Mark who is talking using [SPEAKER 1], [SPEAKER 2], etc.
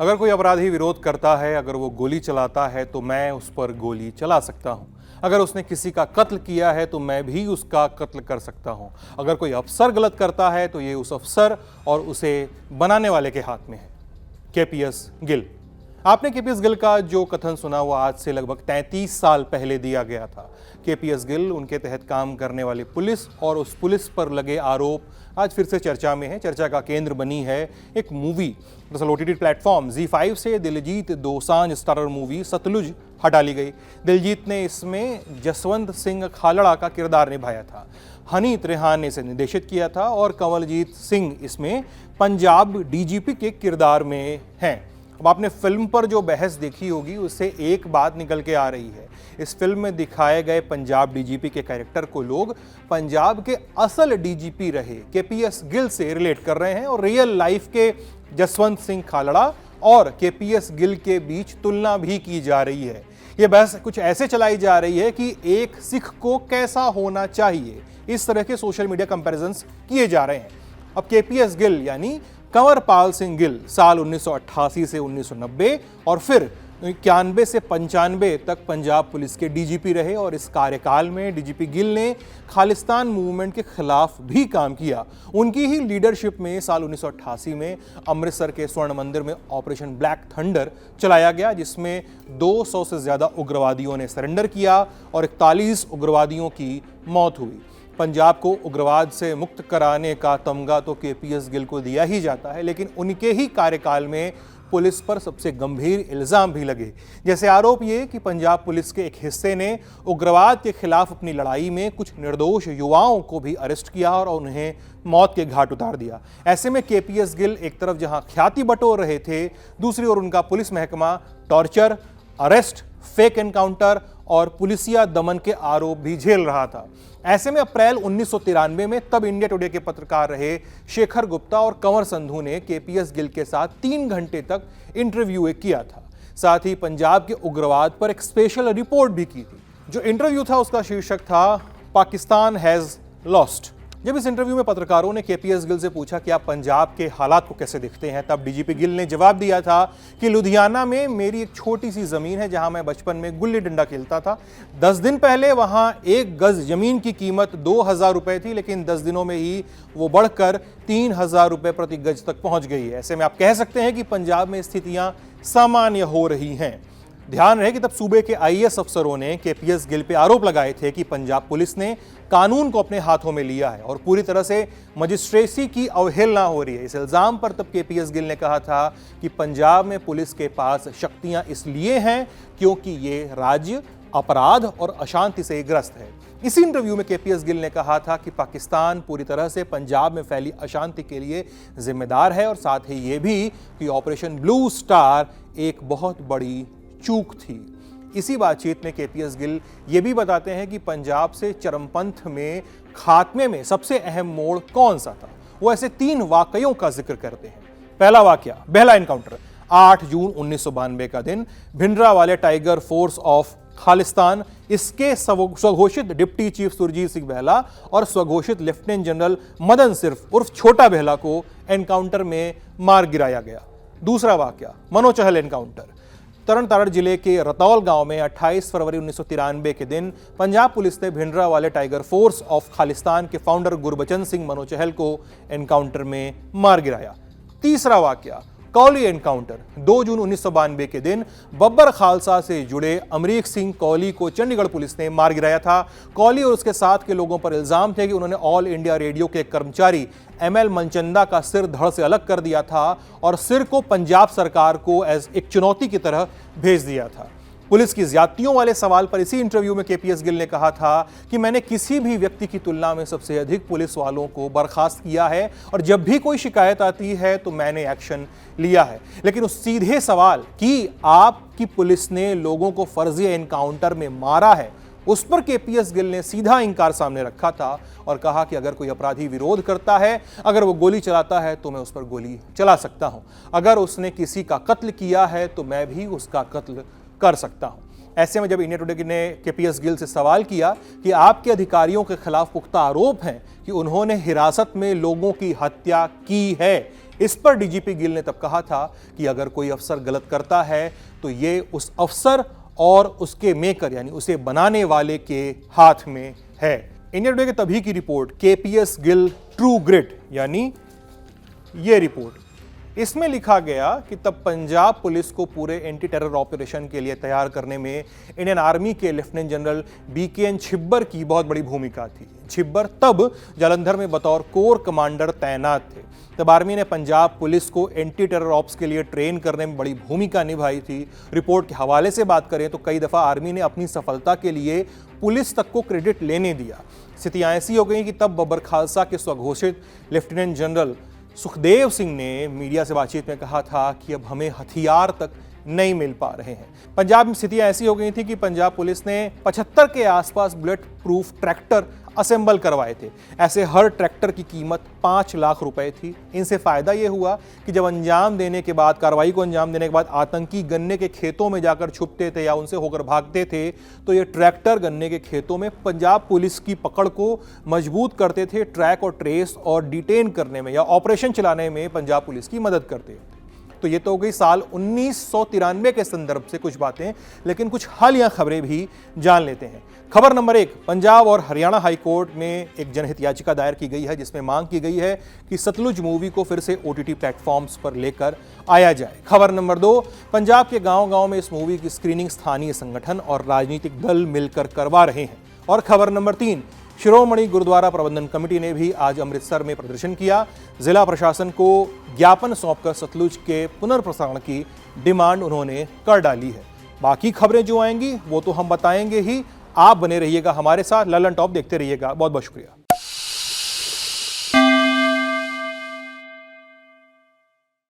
[SPEAKER 1] अगर कोई अपराधी विरोध करता है, अगर वो गोली चलाता है तो मैं उस पर गोली चला सकता हूँ। अगर उसने किसी का कत्ल किया है तो मैं भी उसका कत्ल कर सकता हूँ। अगर कोई अफसर गलत करता है तो ये उस अफसर और उसे बनाने वाले के हाथ में है। केपीएस गिल। आपने केपीएस गिल का जो कथन सुना वो आज से लगभग 33 साल पहले दिया गया था। केपीएस गिल, उनके तहत काम करने वाली पुलिस और उस पुलिस पर लगे आरोप आज फिर से चर्चा में है। चर्चा का केंद्र बनी है एक मूवी। दरअसल ओटीटी प्लेटफॉर्म ZEE5 से दिलजीत दोसांझ स्टारर मूवी सतलुज हटा ली गई। दिलजीत ने इसमें जसवंत सिंह खालड़ा का किरदार निभाया था। हनी त्रेहान ने इसे निर्देशित किया था और कंवलजीत सिंह इसमें पंजाब डीजीपी के किरदार में हैं। अब आपने फिल्म पर जो बहस देखी होगी उससे एक बात निकल के आ रही है। इस फिल्म में दिखाए गए पंजाब डीजीपी के कैरेक्टर को लोग पंजाब के असल डीजीपी रहे केपीएस गिल से रिलेट कर रहे हैं और रियल लाइफ के जसवंत सिंह खालड़ा और केपीएस गिल के बीच तुलना भी की जा रही है। ये बहस कुछ ऐसे चलाई जा रही है कि एक सिख को कैसा होना चाहिए, इस तरह के सोशल मीडिया कंपैरिजंस किए जा रहे हैं। अब केपीएस गिल यानी कंवरपाल सिंह गिल साल 1988 से 1990 और फिर 91 से 95 तक पंजाब पुलिस के डीजीपी रहे और इस कार्यकाल में डीजीपी गिल ने खालिस्तान मूवमेंट के खिलाफ भी काम किया। उनकी ही लीडरशिप में साल 1988 में अमृतसर के स्वर्ण मंदिर में ऑपरेशन ब्लैक थंडर चलाया गया, जिसमें 200 से ज़्यादा उग्रवादियों ने सरेंडर किया और 41 उग्रवादियों की मौत हुई। पंजाब को उग्रवाद से मुक्त कराने का तमगा तो केपीएस गिल को दिया ही जाता है, लेकिन उनके ही कार्यकाल में पुलिस पर सबसे गंभीर इल्जाम भी लगे। जैसे आरोप ये कि पंजाब पुलिस के एक हिस्से ने उग्रवाद के खिलाफ अपनी लड़ाई में कुछ निर्दोष युवाओं को भी अरेस्ट किया और उन्हें मौत के घाट उतार दिया। ऐसे में केपीएस गिल एक तरफ जहां ख्याति बटोर रहे थे, दूसरी ओर उनका पुलिस महकमा टॉर्चर, अरेस्ट, फेक एनकाउंटर और पुलिसिया दमन के आरोप भी झेल रहा था। ऐसे में अप्रैल 1993 में तब इंडिया टुडे के पत्रकार रहे शेखर गुप्ता और कंवर संधू ने केपीएस गिल के साथ 3 घंटे तक इंटरव्यू किया था। साथ ही पंजाब के उग्रवाद पर एक स्पेशल रिपोर्ट भी की थी। जो इंटरव्यू था उसका शीर्षक था पाकिस्तान हैज लॉस्ट। जब इस इंटरव्यू में पत्रकारों ने केपीएस गिल से पूछा कि आप पंजाब के हालात को कैसे देखते हैं, तब डीजीपी गिल ने जवाब दिया था कि लुधियाना में मेरी एक छोटी सी ज़मीन है जहां मैं बचपन में गुल्ली डंडा खेलता था। 10 दिन पहले वहां 1 गज ज़मीन की कीमत 2000 रुपये थी, लेकिन 10 दिनों में ही वो बढ़कर 3000 रुपये प्रति गज तक पहुँच गई है। ऐसे में आप कह सकते हैं कि पंजाब में स्थितियाँ सामान्य हो रही हैं। ध्यान रहे कि तब सूबे के आईएएस अफसरों ने केपीएस गिल पे आरोप लगाए थे कि पंजाब पुलिस ने कानून को अपने हाथों में लिया है और पूरी तरह से मजिस्ट्रेसी की अवहेलना हो रही है। इस इल्जाम पर तब केपीएस गिल ने कहा था कि पंजाब में पुलिस के पास शक्तियां इसलिए हैं क्योंकि ये राज्य अपराध और अशांति से ग्रस्त है। इसी इंटरव्यू में केपीएस गिल ने कहा था कि पाकिस्तान पूरी तरह से पंजाब में फैली अशांति के लिए जिम्मेदार है और साथ ही ये भी कि ऑपरेशन ब्लू स्टार एक बहुत बड़ी चूक थी। इसी बातचीत में केपीएस गिल ये भी बताते हैं कि पंजाब से चरमपंथ में खात्मे में सबसे अहम मोड़ कौन सा था। वो ऐसे 3 वाकयों का जिक्र करते हैं। पहला वाकया बेहला एनकाउंटर, 8 जून 1992 का दिन, भिंडरा वाले टाइगर फोर्स ऑफ खालिस्तान, इसके स्वघोषित डिप्टी चीफ सुरजीत सिंह बेहला और स्वघोषित लेफ्टिनेंट जनरल मदन सिर्फ उर्फ छोटा बेहला को एनकाउंटर में मार गिराया गया। दूसरा वाकया मनो चहल एनकाउंटर, तरन तारण जिले के रतौल गांव में 28 फरवरी 1993 के दिन पंजाब पुलिस ने भिंडरा वाले टाइगर फोर्स ऑफ खालिस्तान के फाउंडर गुरबचन सिंह मनो चहल को एनकाउंटर में मार गिराया। तीसरा वाकया कौली एनकाउंटर, 2 जून 1992 के दिन बब्बर खालसा से जुड़े अमरीक सिंह कौली को चंडीगढ़ पुलिस ने मार गिराया था। कौली और उसके साथ के लोगों पर इल्जाम थे कि उन्होंने ऑल इंडिया रेडियो के कर्मचारी ML मनचंदा का सिर धड़ से अलग कर दिया था और सिर को पंजाब सरकार को एज एक चुनौती की तरह भेज दिया था। पुलिस की ज्यादतियों वाले सवाल पर इसी इंटरव्यू में केपीएस गिल ने कहा था कि मैंने किसी भी व्यक्ति की तुलना में सबसे अधिक पुलिस वालों को बर्खास्त किया है और जब भी कोई शिकायत आती है तो मैंने एक्शन लिया है। लेकिन उस सीधे सवाल कि आपकी पुलिस ने लोगों को फर्जी एनकाउंटर में मारा है, उस पर केपीएस गिल ने सीधा इंकार सामने रखा था और कहा कि अगर कोई अपराधी विरोध करता है, अगर वो गोली चलाता है तो मैं उस पर गोली चला सकता हूं। अगर उसने किसी का कत्ल किया है तो मैं भी उसका कत्ल कर सकता हूं। ऐसे में जब इंडिया टुडे ने केपीएस गिल से सवाल किया कि आपके अधिकारियों के खिलाफ पुख्ता आरोप हैं कि उन्होंने हिरासत में लोगों की हत्या की है, इस पर डीजीपी गिल ने तब कहा था कि अगर कोई अफसर गलत करता है तो ये उस अफसर और उसके मेकर यानी उसे बनाने वाले के हाथ में है। इंडिया टुडे के तभी की report KPS Gill true grit यानी ये रिपोर्ट, इसमें लिखा गया कि तब पंजाब पुलिस को पूरे एंटी टेरर ऑपरेशन के लिए तैयार करने में इंडियन आर्मी के लेफ्टिनेंट जनरल बीकेएन छिब्बर की बहुत बड़ी भूमिका थी। छिब्बर तब जालंधर में बतौर कोर कमांडर तैनात थे। तब आर्मी ने पंजाब पुलिस को एंटी टेरर ऑप्स के लिए ट्रेन करने में बड़ी भूमिका निभाई थी। रिपोर्ट के हवाले से बात करें तो कई दफ़ा आर्मी ने अपनी सफलता के लिए पुलिस तक को क्रेडिट लेने दिया। स्थितियां ऐसी हो गई कि तब बब्बर खालसा के स्वघोषित लेफ्टिनेंट जनरल सुखदेव सिंह ने मीडिया से बातचीत में कहा था कि अब हमें हथियार तक नहीं मिल पा रहे हैं। पंजाब में स्थितियां ऐसी हो गई थी कि पंजाब पुलिस ने 75 के आसपास बुलेट प्रूफ ट्रैक्टर असेंबल करवाए थे। ऐसे हर ट्रैक्टर की कीमत 5 लाख रुपए थी। इनसे फायदा यह हुआ कि जब अंजाम देने के बाद, कार्रवाई को अंजाम देने के बाद आतंकी गन्ने के खेतों में जाकर छुपते थे या उनसे होकर भागते थे तो ये ट्रैक्टर गन्ने के खेतों में पंजाब पुलिस की पकड़ को मजबूत करते थे। ट्रैक और ट्रेस और डिटेन करने में या ऑपरेशन चलाने में पंजाब पुलिस की मदद करते थे। तो ये तो हो गई साल 1993 के संदर्भ से कुछ बातें, लेकिन कुछ हालिया खबरें भी जान लेते हैं। खबर नंबर 1, पंजाब और हरियाणा हाई कोर्ट में एक जनहित याचिका दायर की गई है जिसमें मांग की गई है कि सतलुज मूवी को फिर से ओटीटी प्लेटफॉर्म्स पर लेकर आया जाए। खबर नंबर 2, पंजाब के गांव-गांव में इस मूवी की स्क्रीनिंग स्थानीय संगठन और राजनीतिक दल मिलकर करवा रहे हैं। और खबर नंबर 3, शिरोमणि गुरुद्वारा प्रबंधन कमेटी ने भी आज अमृतसर में प्रदर्शन किया। जिला प्रशासन को ज्ञापन सौंपकर सतलुज के पुनर्प्रसारण की डिमांड उन्होंने कर डाली है। बाकी खबरें जो आएंगी वो तो हम बताएंगे ही। आप बने रहिएगा हमारे साथ, ललन टॉप देखते रहिएगा। बहुत बहुत शुक्रिया।